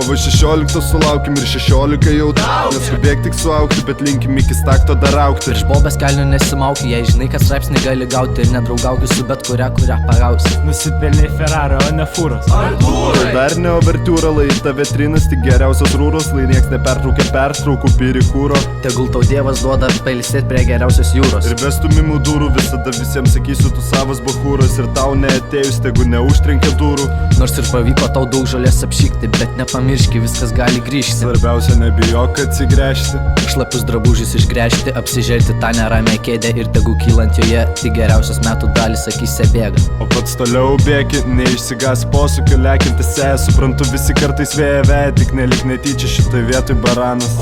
Kovo 16 sulaukim ir 16 jau neskubėk tik suaukti, bet linkim iki stakto dar aukti. Prieš bobės kelnių nesimauki, jei žinai, kad straipsnį gali gauti ir nedraugauki su bet kurią pagausi. Nusipelnei Ferrari, o ne fūros. Tai dar ne overtiūra, lai tave trinas, tik geriausios rūros, lai nieks nepertraukia pertraukų pirikūro. Tegul tau Dievas duoda pailsėt prie geriausios jūros. Ir be stumimų durų visada visiems sakysiu, tu savas bachūras, ir tau neatėjus, tegu neužtrenkia durų. Nors ir pavyko tau daug žolės apšykti, bet nepamirški, viskas gali grįžti. Svarbiausia nebijok atsigręžti, Šlapius drabužius išgręžti, apsižerti tą neramę kėdę ir tegu kylant joje tik geriausios metų dalis akyse bėga. o pats toliau bėgi, neišsigas posūkiu lekintis suprantu visi kartais vėja, tik nelik netyčia šitoj vietoj baranas.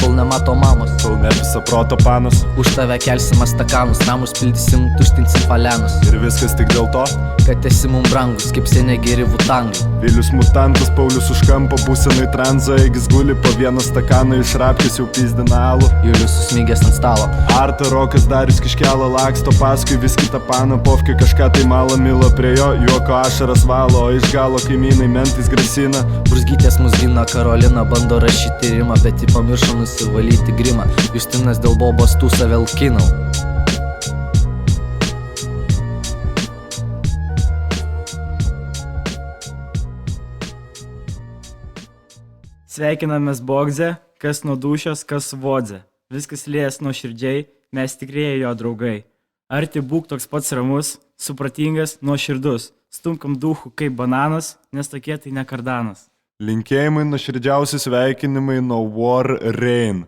Kol nemato mamos, Kol ne visą proto panas, už tave kelsim stakanus, namus pildysim, tuštinsim palenus. ir viskas tik dėl to. Kad esi mum brangus, kaip seniai geri vutangai. Vilius mutantas, Paulius už kampo, būsenai tranzo, eigis guli po vieną stakaną, iš rapkės jau pizdina alų. Julius susmygęs ant stalo. Arta Rokas Darius kiškelą laksto, paskui vis kitą paną, povkį kažką tai malą milo prie jo, juoko ašaras valo, o iš galo kaimynai mentais grasina. Brusgytės mus gina, Karolina bando rašyti rimą, bet ji pamiršo nusivalyti grimą. Justinas dėl bobos tūsą vėl kinau. Sveikinamės Bogze, kas nuo dūšios, kas vodze. Viskas liejas nuo širdžiai, mes tikrieji jo draugai. Arti būk toks pats ramus, supratingas, nuoširdus. Stumkam duchų kaip bananas, nes tokie tai ne kardanas. Linkėjimai nuoširdžiausi sveikinimai nuo War Rain.